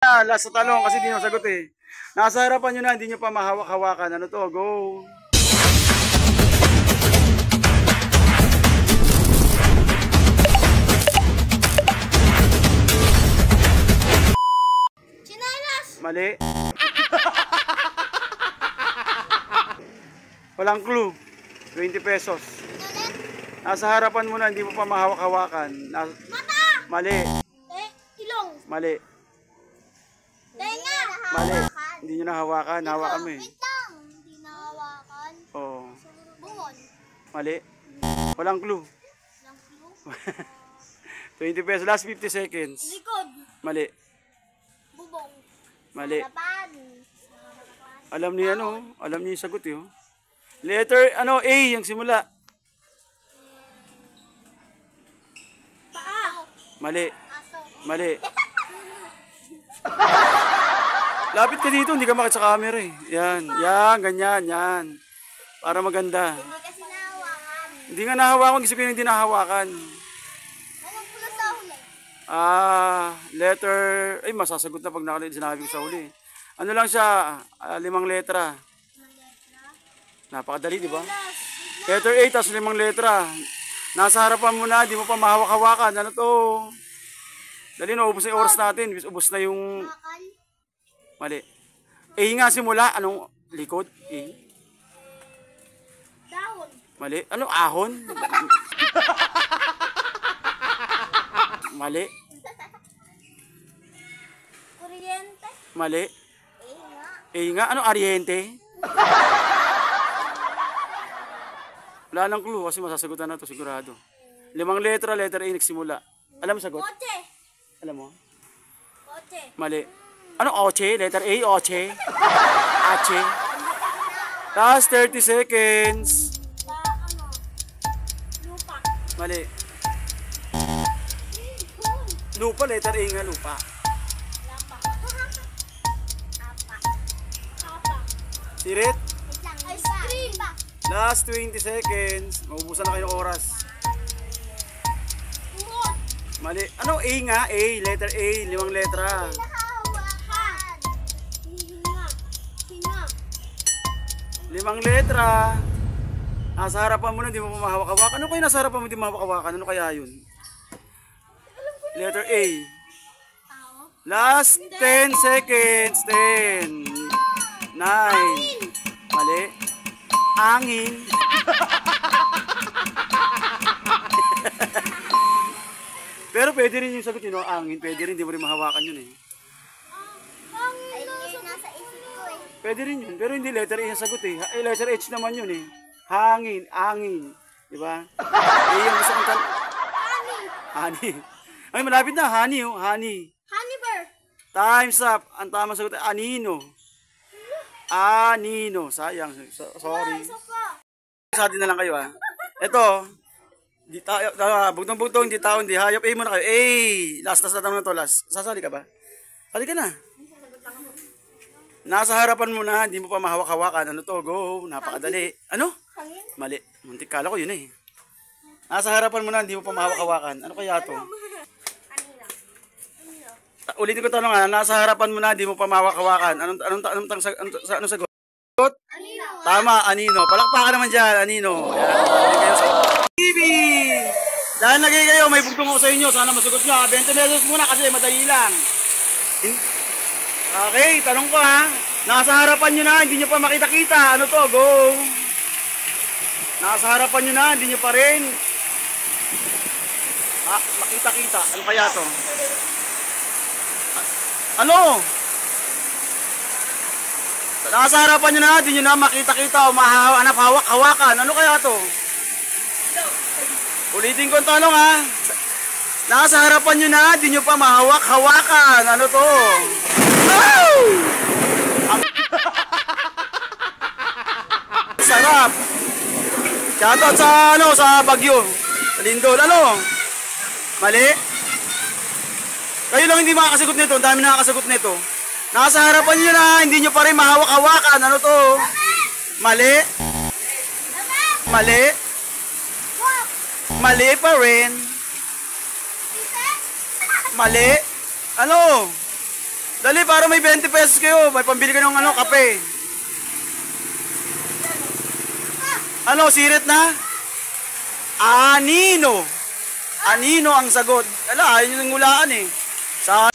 Last sa tanong kasi di nyo sagot eh. Nasa harapan nyo na, hindi nyo pa mahawak-hawakan. Ano to? Go! Chinelas! Mali. Walang clue. 20 pesos. Nasa harapan mo na, hindi mo pa mahawak-hawakan. Mata! Mali. Ilong! Mali. Tenga! Mali. Hindi nyo nahawakan. Hawakan mo eh. Wait lang! Hindi nahawakan. Oo. Bungon. Mali. Walang clue. Lang clue. 20 pesos. Last 50 seconds. Likod. Mali. Bubong. Mali. Harapan. Alam niyo ano? Alam niyo yung sagot eh. Letter, ano, A, yung simula. Paa. Mali. Aso. Mali. Lapit ka dito, hindi ka makita sa camera eh. Yan, yan, ganyan, yan. Para maganda. Hindi kasi nahawakan. Hindi nga nahawakan, gusto ko yung hindi nahawakan. Anong pula sa huli? Letter, ay masasagot na pag sinabi ko sa huli. Ano lang siya, 5 letra. Napakadali, di ba? Letter A, tapos 5 letra. Nasa harapan mo na, di mo pa mahawak-hawakan. Ano to? Dali na, ubos na yung oras natin. Ubos na yung... Bakal. Mali. A nga simula. Anong likod? A. Dahon. Mali. Ano? Ahon? Mali. Kuryente. Mali. Nga. A nga. Ano? Ariente? Wala nang clue kasi masasagutan na to sigurado. 5 letra, letter A nagsimula. Alam mo sagot? Kotse. Alam mo? Kotse. Mali. Ano? Oche? Letter A? Oche? Ache? Last 30 seconds. Ano? Lupa. Mali. Lupa, letter A nga, lupa. Lapa. Apa. Apa. Sirit. Ice cream. Last 20 seconds. Maubusan na kayo ng oras. Kumot. Mali. Ano? A nga. A. Letter A. 5 letra. Nahawakan. Hinga. Hinga. 5 letra. Nasa harapan mo na, di mo pa mahawak-hawakan. Ano kayo nasa harapan mo, di mahawak-hawakan? Ano kaya yun? Letter A. Tao. Last 10 seconds. 10. 9. Mali. Angin. Pero pwede rin yung sagot yun, angin. Pwede rin, di mo rin mahawakan yun eh. Ay, nasa isip ko eh. Pwede rin yun. Pero hindi letter A yung sagot eh. Letter H naman yun eh. Hangin, angin. Diba? Eh, yung gusto kong Honey. honey. Ay, malapit na. Honey, oh. Honey. Honey bear. Time's up. Ang tamang sagot ay anino. Anino. Sayang. Sorry. Isa pa. Sa atin na lang kayo ah. Ito. Di tayo, bugtong-bugtong, di tao, di hayop. A muna kayo. A. Last na tanong na to. Last. Sasali ka ba? Sali ka na. Nasa harapan mo na, hindi mo pa mahawak-hawakan. Ano to? Go. Napakadali. Ano? Hangin. Mali. Muntik kala ko yun eh. Nasa harapan mo na, hindi mo pa mahawak-hawakan. Ano kaya to? Anino. Anino. Ulitin ko tanong ah. Nasa harapan mo na, hindi mo pa mahawak-hawakan. Anong sagot? Anino. Tama, anino. Palakpakan naman dyan, anino. Yan. TV! Dahil lagay kayo, may bugtong ako sa inyo. Sana masugot nyo. 20 pesos muna kasi madali lang. Okay, tanong ko ha. Nasa harapan nyo na, hindi nyo pa makita-kita. Ano to? Go! Nasa harapan nyo na, hindi nyo pa rin. Makita-kita. Ano kaya to? Ano? Nasa harapan nyo na, hindi nyo na makita-kita o mahanap hawak-hawakan. Ano kaya to? Ulitin ko ang tanong ha. Nasa harapan nyo na, hindi nyo pa mahawak-hawakan. Ano to? Oh! Sarap. Shoutout sa Baguio. Sa Lindol. Ano? Mali? Kayo lang hindi makakasagot nito. Ang dami nakakasagot nito. Nasa harapan nyo na, hindi nyo pa rin mahawak-hawakan. Ano to? Mali? Mali? Mali pa rin. Mali? Ano? Dali, para may 20 pesos kayo. May pambili ka ng ano, kape. Ano, sirit na? Anino. Anino ang sagot. Ala, ayun yung hulaan eh. Sa